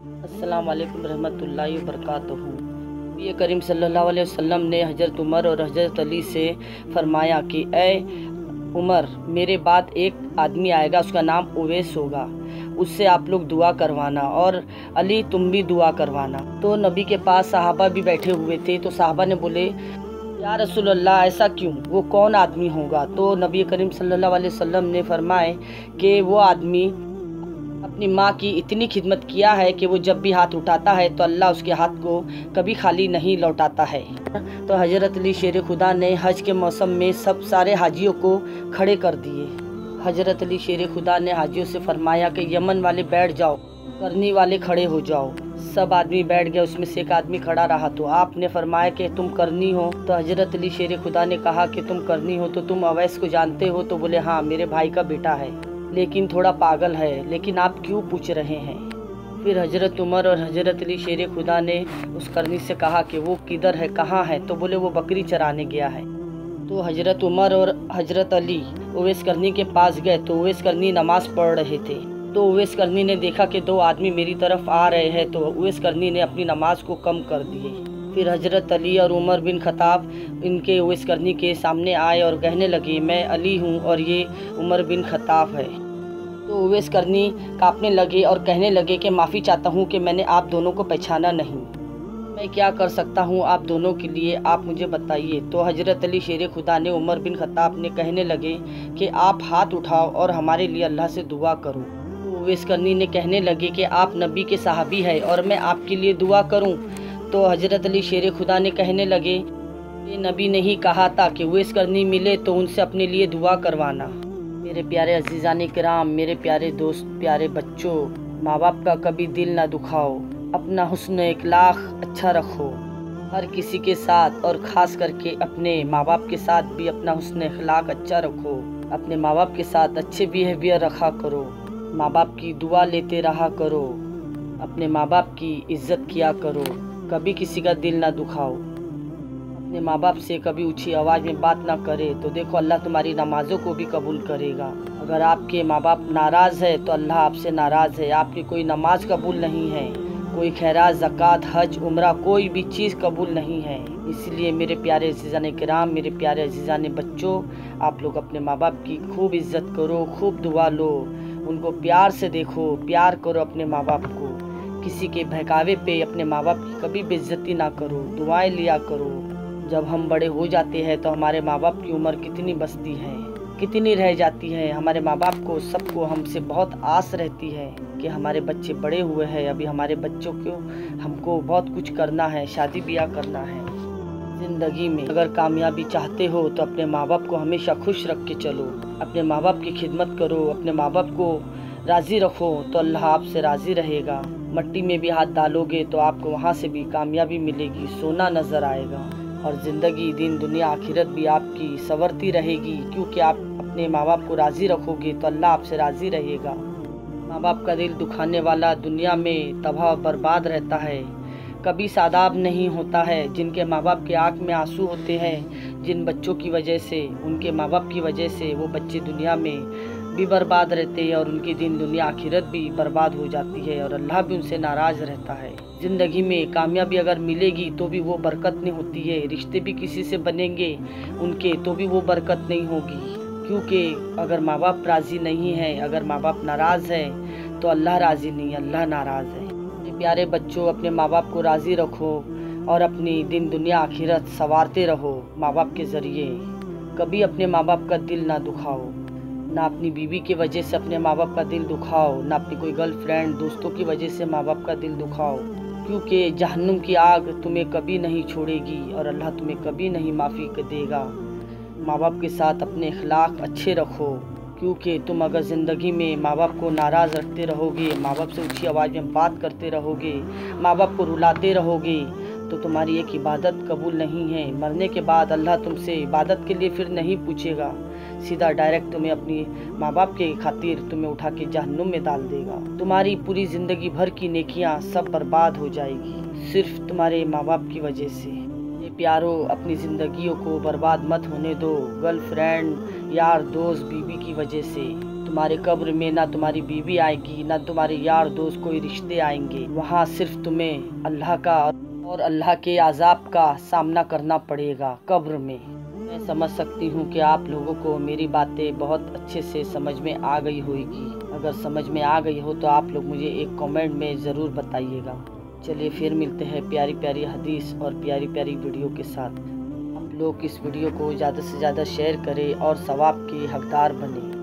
अस्सलाम वालेकुम रहमतुल्लाहि व बरकातहू। नबी करीम सल्लल्लाहु अलैहि वसल्लम ने हज़रत उमर और हज़रत अली से फरमाया कि ए उमर, मेरे बाद एक आदमी आएगा, उसका नाम उवैस होगा, उससे आप लोग दुआ करवाना, और अली तुम भी दुआ करवाना। तो नबी के पास सहाबा भी बैठे हुए थे, तो सहाबा ने बोले या रसूल अल्लाह, ऐसा क्यों, वो कौन आदमी होगा? तो नबी करीम सल्लल्लाहु अलैहि वसल्लम ने फरमाए कि वो आदमी अपनी माँ की इतनी खिदमत किया है कि वो जब भी हाथ उठाता है तो अल्लाह उसके हाथ को कभी खाली नहीं लौटाता है। तो हज़रत अली शेर खुदा ने हज के मौसम में सब सारे हाजियों को खड़े कर दिए। हज़रत अली शेर खुदा ने हाजियों से फरमाया कि यमन वाले बैठ जाओ, करनी वाले खड़े हो जाओ। सब आदमी बैठ गए, उसमें से एक आदमी खड़ा रहा। तो आपने फरमाया कि तुम करनी हो? तो हज़रत अली शेर खुदा ने कहा कि तुम करनी हो तो तुम अवैस को जानते हो? तो बोले हाँ, मेरे भाई का बेटा है, लेकिन थोड़ा पागल है, लेकिन आप क्यों पूछ रहे हैं? फिर हज़रत उमर और हज़रत अली शेर खुदा ने उस करनी से कहा कि वो किधर है, कहाँ है? तो बोले वो बकरी चराने गया है। तो हज़रत उमर और हज़रत अली उवैस करनी के पास गए, तो उवैस करनी नमाज पढ़ रहे थे। तो उवैस करनी ने देखा कि दो आदमी मेरी तरफ आ रहे हैं, तो उवैस करनी ने अपनी नमाज को कम कर दिए। फिर हज़रत अली और उमर बिन खत्ताब इनके उवैस करनी के सामने आए और कहने लगे, मैं अली हूँ और ये उमर बिन खत्ताब है। तो उवैस करनी कांपने लगे और कहने लगे कि माफ़ी चाहता हूँ कि मैंने आप दोनों को पहचाना नहीं, मैं क्या कर सकता हूँ आप दोनों के लिए, आप मुझे बताइए। तो हज़रत अली शेर खुदा ने उमर बिन खत्ताब ने कहने लगे कि आप हाथ उठाओ और हमारे लिए अल्लाह से दुआ करो। तो उवैस करनी ने कहने लगे कि आप नबी के सहाबी हैं और मैं आपके लिए दुआ करूँ? तो हज़रत अली शेर खुदा ने कहने लगे, ये नबी ने ही कहा था कि उवैस करनी मिले तो उनसे अपने लिए दुआ करवाना। मेरे प्यारे अजीज़ान किराम, मेरे प्यारे दोस्त, प्यारे बच्चों, माँ बाप का कभी दिल ना दुखाओ, अपना हुस्न इखलाक अच्छा रखो हर किसी के साथ, और ख़ास करके अपने माँ बाप के साथ भी अपना हुस्न इखलाक अच्छा रखो। अपने माँ बाप के साथ अच्छे बिहेवियर रखा करो, माँ बाप की दुआ लेते रहा करो, अपने माँ बाप की इज़्ज़त किया करो, कभी किसी का दिल ना दुखाओ। अपने माँ बाप से कभी ऊंची आवाज़ में बात ना करे तो देखो अल्लाह तुम्हारी नमाज़ों को भी कबूल करेगा। अगर आपके माँ बाप नाराज़ है तो अल्लाह आपसे नाराज़ है, आपकी कोई नमाज कबूल नहीं है, कोई खैरात, ज़कात, हज, उम्रा, कोई भी चीज़ कबूल नहीं है। इसलिए मेरे प्यारे अज़ीज़ान किराम, मेरे प्यारे अज़ीज़ान बच्चों, आप लोग अपने माँ बाप की खूब इज़्ज़त करो, खूब दुआ लो, उनको प्यार से देखो, प्यार करो अपने माँ बाप को। किसी के बहकावे पे अपने माँ बाप की कभी बेइज्जती ना करो, दुआएं लिया करो। जब हम बड़े हो जाते हैं तो हमारे माँ बाप की उम्र कितनी बचती है, कितनी रह जाती है। हमारे माँ बाप को, सबको हमसे बहुत आस रहती है कि हमारे बच्चे बड़े हुए हैं, अभी हमारे बच्चों को हमको बहुत कुछ करना है, शादी ब्याह करना है। ज़िंदगी में अगर कामयाबी चाहते हो तो अपने माँ बाप को हमेशा खुश रख के चलो, अपने माँ बाप की खिदमत करो, अपने माँ बाप को राज़ी रखो तो अल्लाह आपसे राज़ी रहेगा। मट्टी में भी हाथ डालोगे तो आपको वहाँ से भी कामयाबी मिलेगी, सोना नज़र आएगा, और ज़िंदगी, दिन, दुनिया, आखिरत भी आपकी संवरती रहेगी, क्योंकि आप अपने माँ बाप को राज़ी रखोगे तो अल्लाह आपसे राज़ी रहेगा। माँ बाप का दिल दुखाने वाला दुनिया में तबाह बर्बाद रहता है, कभी सादाब नहीं होता है। जिनके माँ बाप के आँख में आंसू होते हैं, जिन बच्चों की वजह से, उनके माँ बाप की वजह से वो बच्चे दुनिया में भी बर्बाद रहते हैं, और उनकी दिन, दुनिया, आखिरत भी बर्बाद हो जाती है, और अल्लाह भी उनसे नाराज़ रहता है। ज़िंदगी में कामयाबी अगर मिलेगी तो भी वो बरकत नहीं होती है, रिश्ते भी किसी से बनेंगे उनके तो भी वो बरकत नहीं होगी, क्योंकि अगर माँ बाप राज़ी नहीं है, अगर माँ बाप नाराज़ है तो अल्लाह राज़ी नहीं, अल्लाह नाराज़ है। प्यारे बच्चों, अपने माँ बाप को राज़ी रखो और अपनी दिन, दुनिया, आखिरत संवारते रहो माँ बाप के ज़रिए। कभी अपने माँ बाप का दिल ना दुखाओ, ना अपनी बीवी की वजह से अपने माँ बाप का दिल दुखाओ, ना अपनी कोई गर्लफ्रेंड, दोस्तों की वजह से माँ बाप का दिल दुखाओ, क्योंकि जहन्नुम की आग तुम्हें कभी नहीं छोड़ेगी और अल्लाह तुम्हें कभी नहीं माफ़ी देगा। माँ बाप के साथ अपने अखलाक अच्छे रखो, क्योंकि तुम अगर ज़िंदगी में माँ बाप को नाराज़ रखते रहोगे, माँ बाप से ऊंची आवाज़ में बात करते रहोगे, माँ बाप को रुलाते रहोगे, तो तुम्हारी एक इबादत कबूल नहीं है। मरने के बाद अल्लाह तुमसे इबादत के लिए फिर नहीं पूछेगा, सीधा डायरेक्ट तुम्हें अपनी माँ बाप के खातिर तुम्हें उठा के जहन्नुम में डाल देगा। तुम्हारी पूरी ज़िंदगी भर की नेकियां सब बर्बाद हो जाएगी, सिर्फ तुम्हारे माँ बाप की वजह से। ये प्यारो, अपनी ज़िंदगियों को बर्बाद मत होने दो गर्लफ्रेंड, यार, दोस्त, बीवी की वजह से। تمہارے قبر میں نہ تمہاری بیوی آئے گی، نہ تمہارے یار دوست کوئی رشتے آئیں گے۔ وہاں صرف تمہیں اللہ کا اور اللہ کے عذاب کا سامنا کرنا پڑے گا قبر میں۔ میں سمجھ سکتی ہوں کہ آپ لوگوں کو میری باتیں بہت اچھے سے سمجھ میں آ گئی ہوئے گی۔ اگر سمجھ میں آ گئی ہو تو آپ لوگ مجھے ایک کامنٹ میں ضرور بتائیے گا۔ چلیے پھر ملتے ہیں پیاری پیاری حدیث اور پیاری پیاری ویڈیو کے ساتھ۔ آپ لوگ اس ویڈیو کو زیادہ سے زیادہ شیئر کریں اور ثواب کے حقدار بنیں۔